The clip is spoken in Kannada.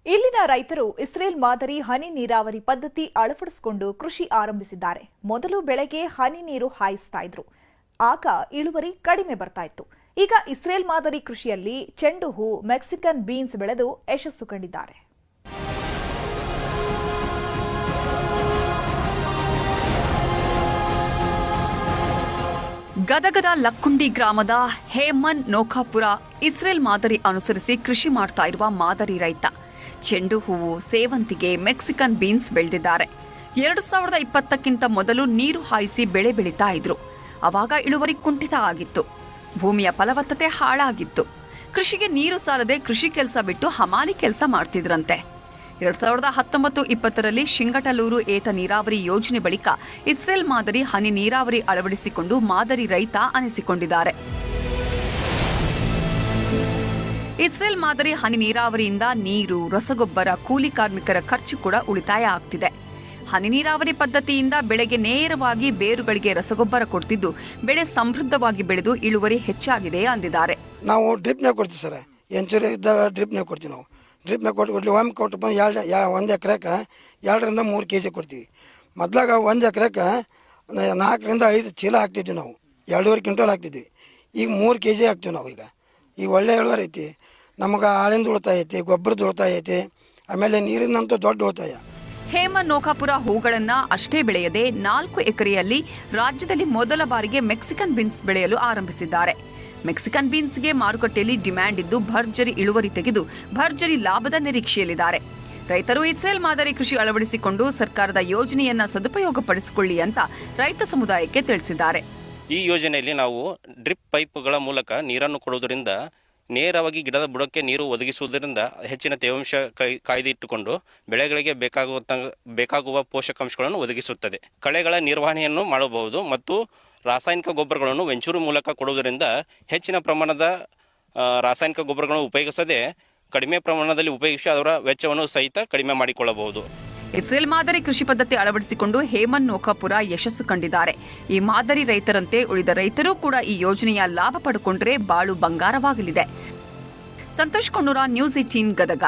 ಇಲ್ಲಿನ ರೈತರು ಇಸ್ರೇಲ್ ಮಾದರಿ ಹನಿ ನೀರಾವರಿ ಪದ್ಧತಿ ಅಳವಡಿಸಿಕೊಂಡು ಕೃಷಿ ಆರಂಭಿಸಿದ್ದಾರೆ. ಮೊದಲು ಬೆಳೆಗೆ ಹನಿ ನೀರು ಹಾಯಿಸ್ತಾ ಇದ್ರು. ಆಗ ಇಳುವರಿ ಕಡಿಮೆ ಬರ್ತಾ ಇತ್ತು. ಈಗ ಇಸ್ರೇಲ್ ಮಾದರಿ ಕೃಷಿಯಲ್ಲಿ ಚೆಂಡು ಹೂ, ಮೆಕ್ಸಿಕನ್ ಬೀನ್ಸ್ ಬೆಳೆದು ಯಶಸ್ಸು ಕಂಡಿದ್ದಾರೆ. ಗದಗದ ಲಕ್ಕುಂಡಿ ಗ್ರಾಮದ ಹೇಮನ್ ನೋಖಾಪುರ ಇಸ್ರೇಲ್ ಮಾದರಿ ಅನುಸರಿಸಿ ಕೃಷಿ ಮಾಡ್ತಾ ಇರುವ ಮಾದರಿ ರೈತ. ಚೆಂಡು ಹೂವು, ಸೇವಂತಿಗೆ, ಮೆಕ್ಸಿಕನ್ ಬೀನ್ಸ್ ಬೆಳೆದಿದ್ದಾರೆ. 2020ಕ್ಕಿಂತ ಮೊದಲು ನೀರು ಹಾಯಿಸಿ ಬೆಳೆ ಬೆಳೀತಾ ಇದ್ರು. ಅವಾಗ ಇಳುವರಿ ಕುಂಠಿತ ಆಗಿತ್ತು. ಭೂಮಿಯ ಫಲವತ್ತತೆ ಹಾಳಾಗಿತ್ತು. ಕೃಷಿಗೆ ನೀರು ಸಾಲದೆ ಕೃಷಿ ಕೆಲಸ ಬಿಟ್ಟು ಹಮಾಲಿ ಕೆಲಸ ಮಾಡ್ತಿದ್ರಂತೆ. 2019-20ರಲ್ಲಿ ಶಿಂಗಟಲೂರು ಏತ ನೀರಾವರಿ ಯೋಜನೆ ಬಳಿಕ ಇಸ್ರೇಲ್ ಮಾದರಿ ಹನಿ ನೀರಾವರಿ ಅಳವಡಿಸಿಕೊಂಡು ಮಾದರಿ ರೈತ ಅನಿಸಿಕೊಂಡಿದ್ದಾರೆ. ಇಸ್ರೇಲ್ ಮಾದರಿ ಹನಿ ನೀರಾವರಿಯಿಂದ ನೀರು, ರಸಗೊಬ್ಬರ, ಕೂಲಿ ಕಾರ್ಮಿಕರ ಖರ್ಚು ಕೂಡ ಉಳಿತಾಯ ಆಗ್ತಿದೆ. ಹನಿ ನೀರಾವರಿ ಪದ್ಧತಿಯಿಂದ ಬೆಳೆಗೆ ನೇರವಾಗಿ ಬೇರುಗಳಿಗೆ ರಸಗೊಬ್ಬರ ಕೊಡ್ತಿದ್ದು ಬೆಳೆ ಸಮೃದ್ಧವಾಗಿ ಬೆಳೆದು ಇಳುವರಿ ಹೆಚ್ಚಾಗಿದೆ ಅಂದಿದ್ದಾರೆ. ನಾವು ಡ್ರಿಪ್ನಾಗ ಕೊಡ್ತೀವಿ ಸರ್, ಎಂಚೂರಿ ಇದ್ದಾಗ ಡ್ರಿಪ್ನಾಗ ಕೊಡ್ತೀವಿ. ನಾವು ಡ್ರಿಪ್ನಾಗ ಕೊಟ್ಟು ಒಮ್ಮೆ ಕೊಟ್ಟು ಬಂದು 1 ಎಕರೆಗೆ 2 ರಿಂದ 3 kg ಕೊಡ್ತೀವಿ. ಮೊದಲಾಗ 1 ಎಕರೆಗೆ 4 ರಿಂದ 5 ಚೀಲ ಹಾಕ್ತಿದ್ವಿ. ನಾವು 2.5 ಕ್ವಿಂಟಲ್ ಹಾಕ್ತಿದ್ವಿ. ಈಗ 3 kg ಹಾಕ್ತೀವಿ ನಾವು. ಈಗ ಒಳ್ಳೆ ಇಳುವರಿ ಐತಿ. ನಮಗೆ ಆಳಿಂದ ಉಳಿತಾಯ ಐತಿ, ಗೊಬ್ಬರದ ಉಳಿತಾಯ ಐತಿ, ಆಮೇಲೆ ನೀರಿನಂತೂ ದೊಡ್ಡ ಉಳಿತಾಯ. ಹೇಮನ್ ನೋಖಾಪುರ ಹೂಗಳನ್ನ ಅಷ್ಟೇ ಬೆಳೆಯದೆ 4 ಎಕರೆಯಲ್ಲಿ ರಾಜ್ಯದಲ್ಲಿ ಮೊದಲ ಬಾರಿಗೆ ಮೆಕ್ಸಿಕನ್ ಬೀನ್ಸ್ ಬೆಳೆಯಲು ಆರಂಭಿಸಿದ್ದಾರೆ. ಮೆಕ್ಸಿಕನ್ ಬೀನ್ಸ್ಗೆ ಮಾರುಕಟ್ಟೆಯಲ್ಲಿ ಡಿಮ್ಯಾಂಡ್ ಇದ್ದು ಭರ್ಜರಿ ಇಳುವರಿ ತೆಗೆದು ಭರ್ಜರಿ ಲಾಭದ ನಿರೀಕ್ಷೆಯಲ್ಲಿದ್ದಾರೆ. ರೈತರು ಇಸ್ರೇಲ್ ಮಾದರಿ ಕೃಷಿ ಅಳವಡಿಸಿಕೊಂಡು ಸರ್ಕಾರದ ಯೋಜನೆಯನ್ನ ಸದುಪಯೋಗಪಡಿಸಿಕೊಳ್ಳಿ ಅಂತ ರೈತ ಸಮುದಾಯಕ್ಕೆ ತಿಳಿಸಿದ್ದಾರೆ. ಈ ಯೋಜನೆಯಲ್ಲಿ ನಾವು ಡ್ರಿಪ್ ಪೈಪ್ಗಳ ಮೂಲಕ ನೀರನ್ನು ಕೊಡುವುದರಿಂದ ನೇರವಾಗಿ ಗಿಡದ ಬುಡಕ್ಕೆ ನೀರು ಒದಗಿಸುವುದರಿಂದ ಹೆಚ್ಚಿನ ತೇವಾಂಶ ಕಾಯ್ದಿಟ್ಟುಕೊಂಡು ಬೆಳೆಗಳಿಗೆ ಬೇಕಾಗುವ ಪೋಷಕಾಂಶಗಳನ್ನು ಒದಗಿಸುತ್ತದೆ. ಕಳೆಗಳ ನಿರ್ವಹಣೆಯನ್ನು ಮಾಡಬಹುದು ಮತ್ತು ರಾಸಾಯನಿಕ ಗೊಬ್ಬರಗಳನ್ನು ವೆಂಚೂರು ಮೂಲಕ ಕೊಡುವುದರಿಂದ ಹೆಚ್ಚಿನ ಪ್ರಮಾಣದ ರಾಸಾಯನಿಕ ಗೊಬ್ಬರಗಳನ್ನು ಉಪಯೋಗಿಸದೆ ಕಡಿಮೆ ಪ್ರಮಾಣದಲ್ಲಿ ಉಪಯೋಗಿಸಿ ಅದರ ವೆಚ್ಚವನ್ನು ಸಹಿತ ಕಡಿಮೆ ಮಾಡಿಕೊಳ್ಳಬಹುದು. ಇಸ್ರೇಲ್ ಮಾದರಿ ಕೃಷಿ ಪದ್ಧತಿ ಅಳವಡಿಸಿಕೊಂಡು ಹೇಮನ್ ನೋಖಾಪುರ ಯಶಸ್ಸು ಕಂಡಿದ್ದಾರೆ. ಈ ಮಾದರಿ ರೈತರಂತೆ ಉಳಿದ ರೈತರೂ ಕೂಡ ಈ ಯೋಜನೆಯ ಲಾಭ ಪಡೆದುಕೊಂಡ್ರೆ ಬಾಳು ಬಂಗಾರವಾಗಲಿದೆ. ಸಂತೋಷ್ ಕೊಣ್ಣೂರ, ನ್ಯೂಸ್ 18 ಗದಗ.